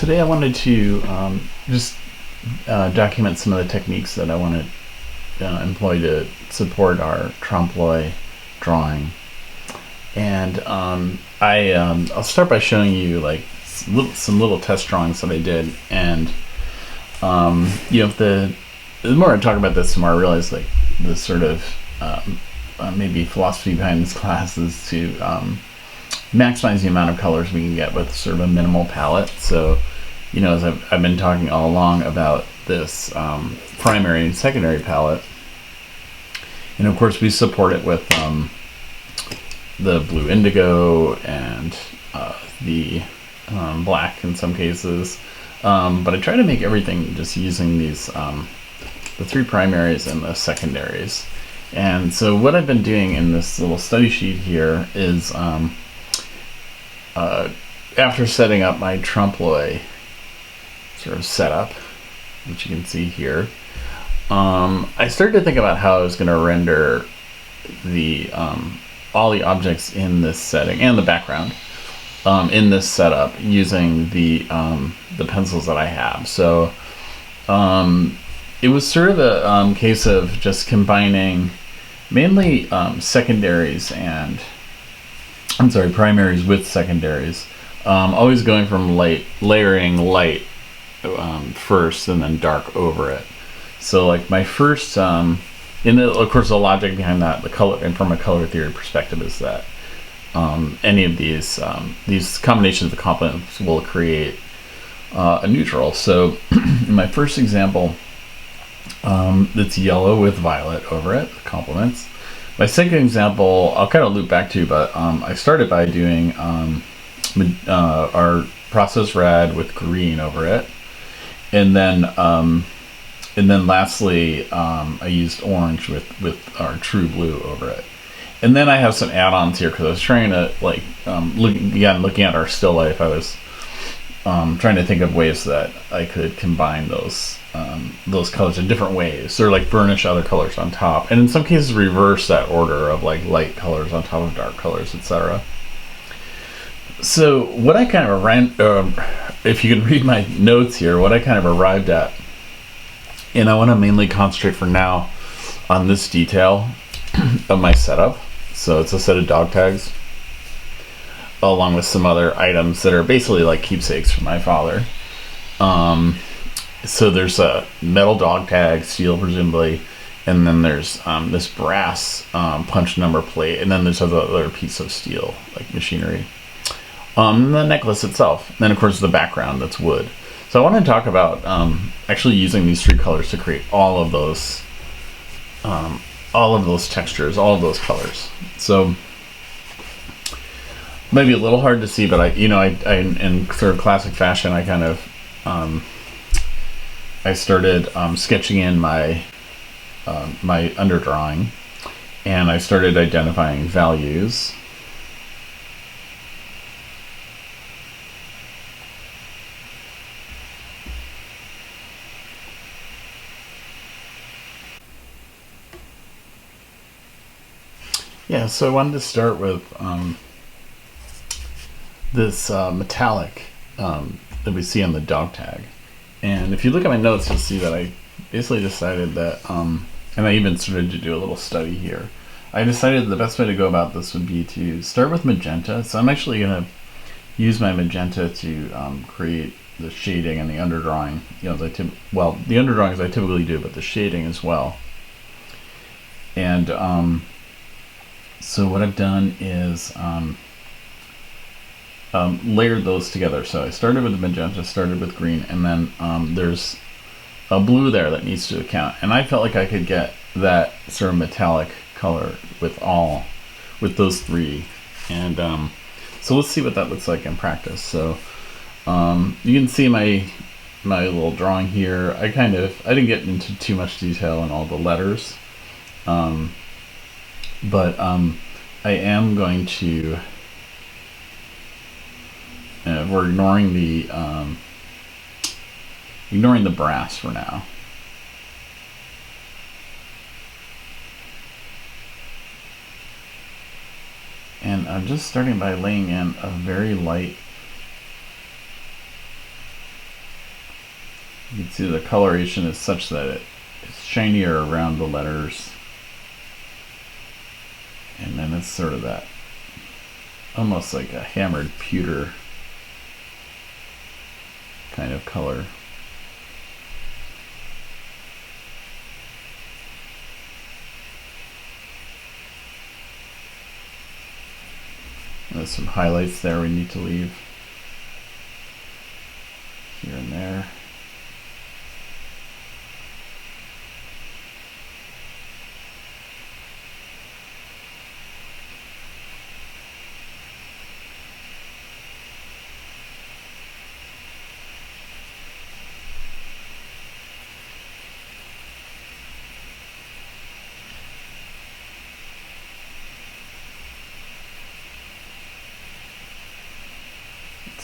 Today I wanted to just document some of the techniques that I want to employ to support our trompe l'oeil drawing. And I'll start by showing you like some little test drawings that I did. And the more I talk about this, the more I realize like the sort of maybe philosophy behind this class is to maximize the amount of colors we can get with sort of a minimal palette. So, as I've been talking all along about this primary and secondary palette, and of course we support it with the blue indigo and the black in some cases, but I try to make everything just using these the three primaries and the secondaries. And so what I've been doing in this little study sheet here is after setting up my trompe l'oeil sort of setup, which you can see here, I started to think about how I was going to render the all the objects in this setting and the background in this setup using the pencils that I have. So it was sort of a case of just combining mainly primaries with secondaries. Always going from layering light first and then dark over it. So like my first, of course the logic behind that, the color, and from a color theory perspective, is that any of these combinations of the complements will create a neutral. So in my first example, it's yellow with violet over it, the complements. My second example, I'll kind of loop back to, but I started by doing our process red with green over it, and then lastly, I used orange with our true blue over it. And then I have some add-ons here because I was trying to looking at our still life. I was trying to think of ways that I could combine those colors in different ways, or like burnish other colors on top, and in some cases reverse that order of like light colors on top of dark colors, etc. So what I kind of if you can read my notes here, what I kind of arrived at, and I want to mainly concentrate for now on this detail of my setup. So it's a set of dog tags along with some other items that are basically like keepsakes from my father. So there's a metal dog tag, steel presumably, and then there's this brass punch number plate, and then there's another piece of steel, like machinery. The necklace itself, and then of course the background that's wood. So I want to talk about actually using these three colors to create all of those textures, all of those colors. So maybe a little hard to see, but I in sort of classic fashion, I kind of I started sketching in my underdrawing, and I started identifying values. Yeah, so I wanted to start with this metallic that we see on the dog tag. And if you look at my notes, you'll see that I basically decided that, and I even started to do a little study here. I decided the best way to go about this would be to start with magenta. So I'm actually going to use my magenta to create the shading and the underdrawing. The underdrawing as I typically do, but the shading as well. And so what I've done is layered those together. So I started with the magenta, started with green, and then there's a blue there that needs to account. And I felt like I could get that sort of metallic color with those three. And so let's see what that looks like in practice. So you can see my little drawing here. I didn't get into too much detail in all the letters. But I am going to, we're ignoring the brass for now. And I'm just starting by laying in a very light You can see the coloration is such that it's shinier around the letters. And then it's sort of that, almost like a hammered pewter kind of color. There's some highlights there we need to leave here and there.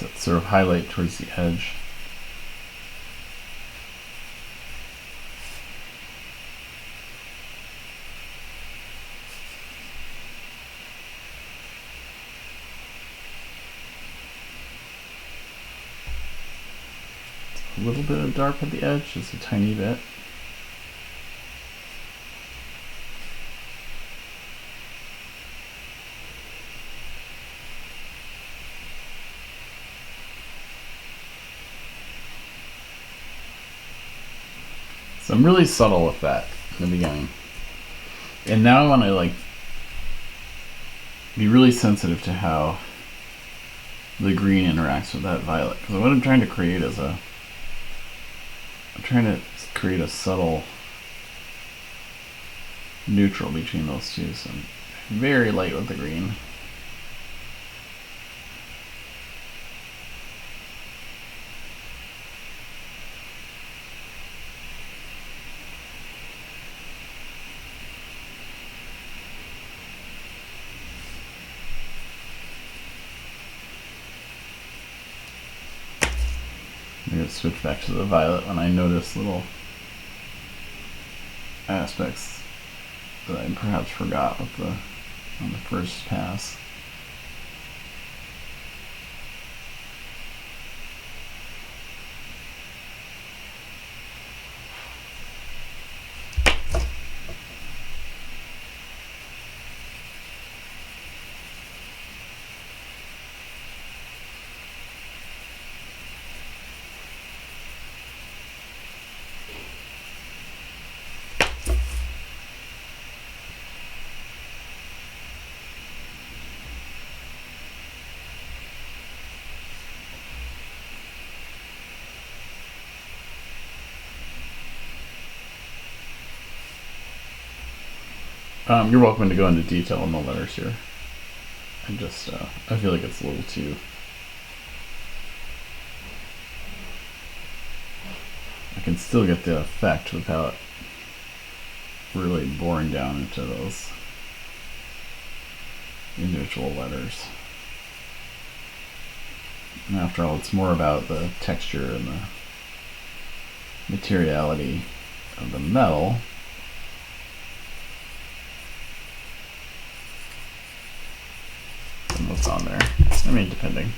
That sort of highlight towards the edge. A little bit of dark at the edge, just a tiny bit. So I'm really subtle with that in the beginning. And now I want to be really sensitive to how the green interacts with that violet. Because what I'm trying to create is I'm trying to create a subtle neutral between those two. So I'm very light with the green. I'm going to switch back to the violet when I notice little aspects that I perhaps forgot on the first pass. You're welcome to go into detail on the letters here. I just, I feel like it's a little too... I can still get the effect without really boring down into those individual letters. And after all, it's more about the texture and the materiality of the metal. And what's on there. I mean, depending.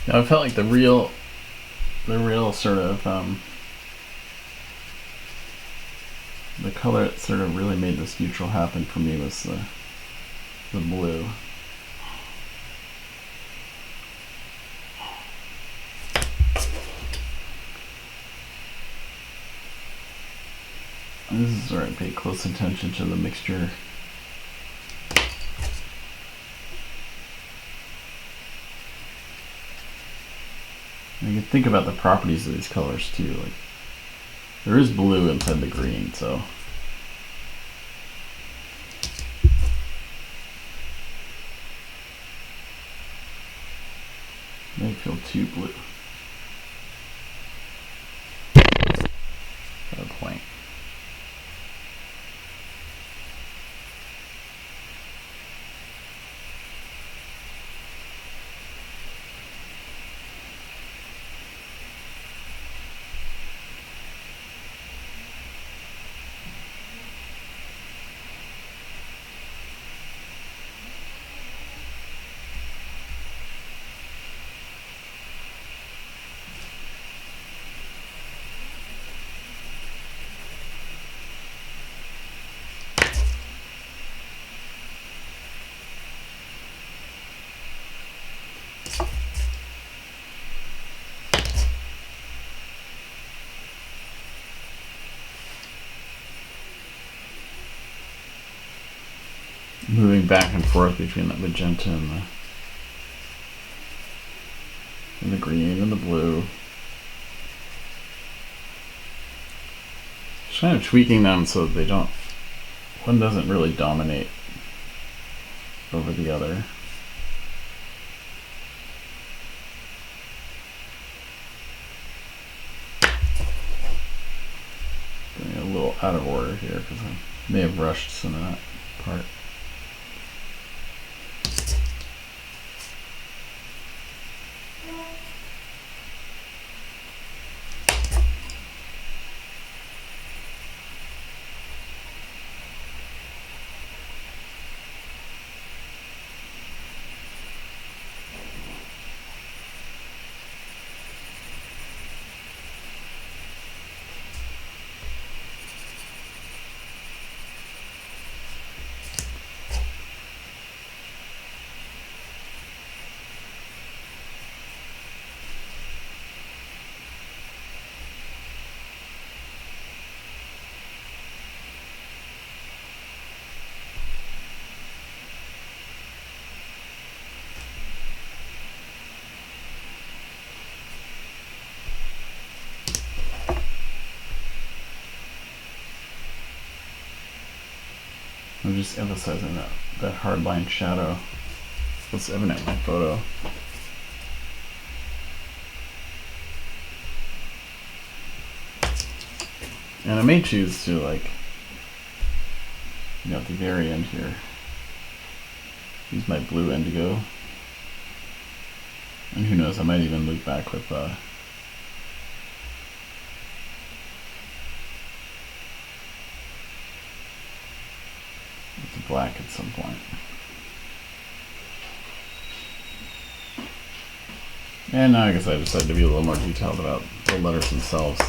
Now I felt like the real sort of the color that sort of really made this neutral happen for me was the blue. And this is where I pay close attention to the mixture. You can think about the properties of these colors too. Like, there is blue inside the green, so may feel too blue. At a point. Moving back and forth between the magenta and the green and the blue. Just kind of tweaking them so that they don't, one doesn't really dominate over the other. Getting a little out of order here because I may have rushed some of that part. I'm just emphasizing that hard line shadow that's evident in my photo. And I may choose to, like, at the very end here, use my blue indigo. And who knows, I might even loop back with the black at some point. And now I guess I decided to be a little more detailed about the letters themselves.